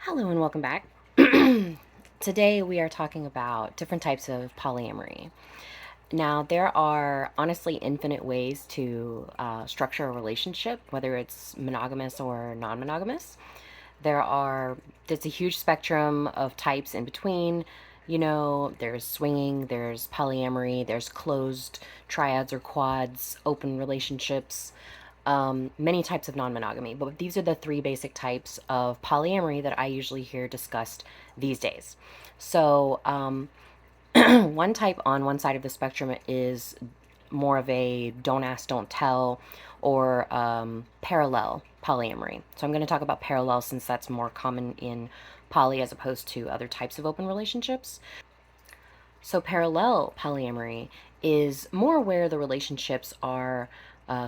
Hello and welcome back. Today we are talking about different types of polyamory. Now, there are honestly infinite ways to structure a relationship, whether it's monogamous or non monogamous. There's a huge spectrum of types in between. There's swinging, there's polyamory, there's closed triads or quads, open relationships, many types of non monogamy, but these are the three basic types of polyamory that I usually hear discussed these days. So, one type on one side of the spectrum is more of a don't ask, don't tell, or parallel polyamory. So, I'm going to talk about parallel since that's more common in poly as opposed to other types of open relationships. So, parallel polyamory is more where the relationships are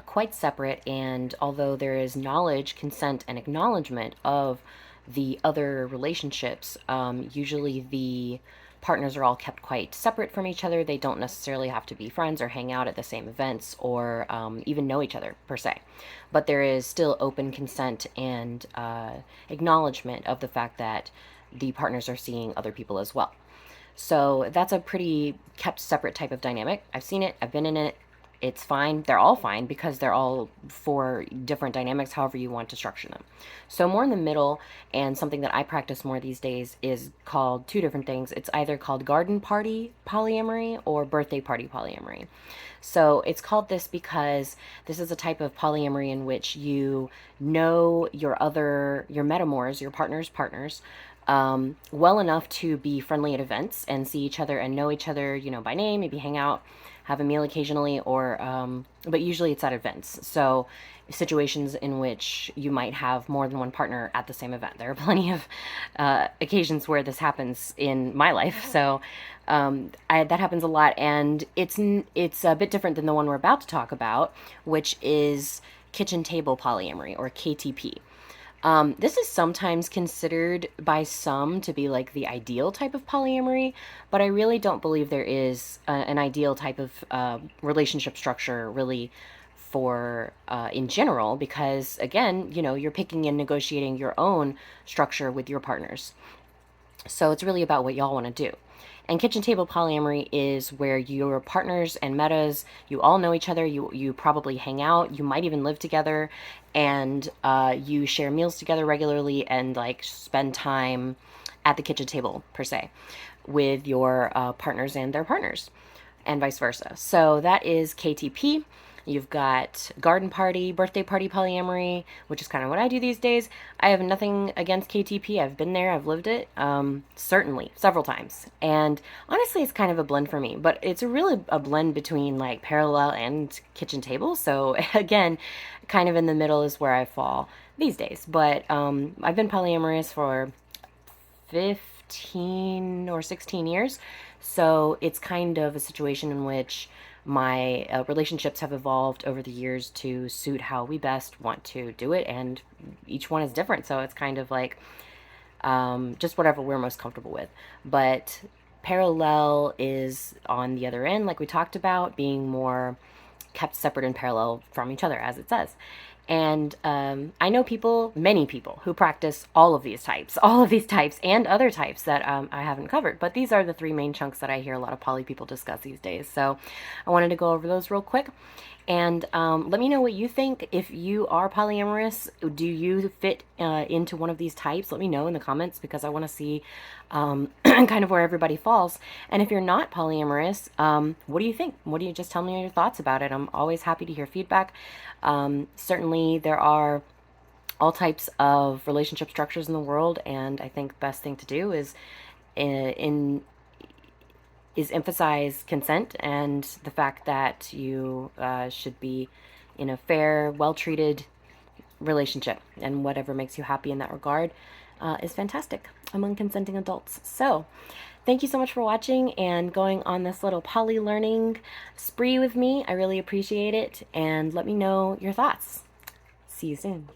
quite separate, and although there is knowledge, consent, and acknowledgement of the other relationships, usually the partners are all kept quite separate from each other. They don't necessarily have to be friends or hang out at the same events or even know each other per se. But there is still open consent and acknowledgement of the fact that the partners are seeing other people as well. So that's a pretty kept separate type of dynamic. I've seen it, I've been in it. It's fine. They're all fine because they're all for different dynamics, however you want to structure them. So, more in the middle, and something that I practice more these days is called two different things. It's either called garden party polyamory or birthday party polyamory. So, it's called this because this is a type of polyamory in which you know your metamors, your partners, well enough to be friendly at events and see each other and know each other, by name, maybe hang out, have a meal occasionally, or but usually it's at events. So situations in which you might have more than one partner at the same event. There are plenty of occasions where this happens in my life. So that happens a lot, and it's a bit different than the one we're about to talk about, which is kitchen table polyamory, or KTP. This is sometimes considered by some to be like the ideal type of polyamory, but I really don't believe there is an ideal type of relationship structure really for in general, because again, you're picking and negotiating your own structure with your partners. So it's really about what y'all want to do. And kitchen table polyamory is where your partners and metas, you all know each other, you probably hang out, you might even live together, and you share meals together regularly and like spend time at the kitchen table per se with your partners and their partners, and vice versa. So that is KTP. You've got garden party, birthday party polyamory, which is kind of what I do these days. I have nothing against KTP. I've been there, I've lived it, certainly, several times. And honestly, it's kind of a blend for me, but it's really a blend between like parallel and kitchen table. So again, kind of in the middle is where I fall these days. But I've been polyamorous for 15 or 16 years. So it's kind of a situation in which my relationships have evolved over the years to suit how we best want to do it. And each one is different. So it's kind of like just whatever we're most comfortable with. But parallel is on the other end, like we talked about, being more kept separate and parallel from each other, as it says. And I know many people, who practice all of these types, and other types that I haven't covered. But these are the three main chunks that I hear a lot of poly people discuss these days. So I wanted to go over those real quick. And let me know what you think. If you are polyamorous, do you fit into one of these types? Let me know in the comments, because I want to see kind of where everybody falls. And if you're not polyamorous, what do you think? What do you just tell me your thoughts about it? I'm always happy to hear feedback. Certainly, there are all types of relationship structures in the world, and I think the best thing to do is emphasize consent and the fact that you should be in a fair, well-treated relationship, and whatever makes you happy in that regard is fantastic among consenting adults. So thank you so much for watching and going on this little poly learning spree with me. I really appreciate it, and let me know your thoughts. See you soon.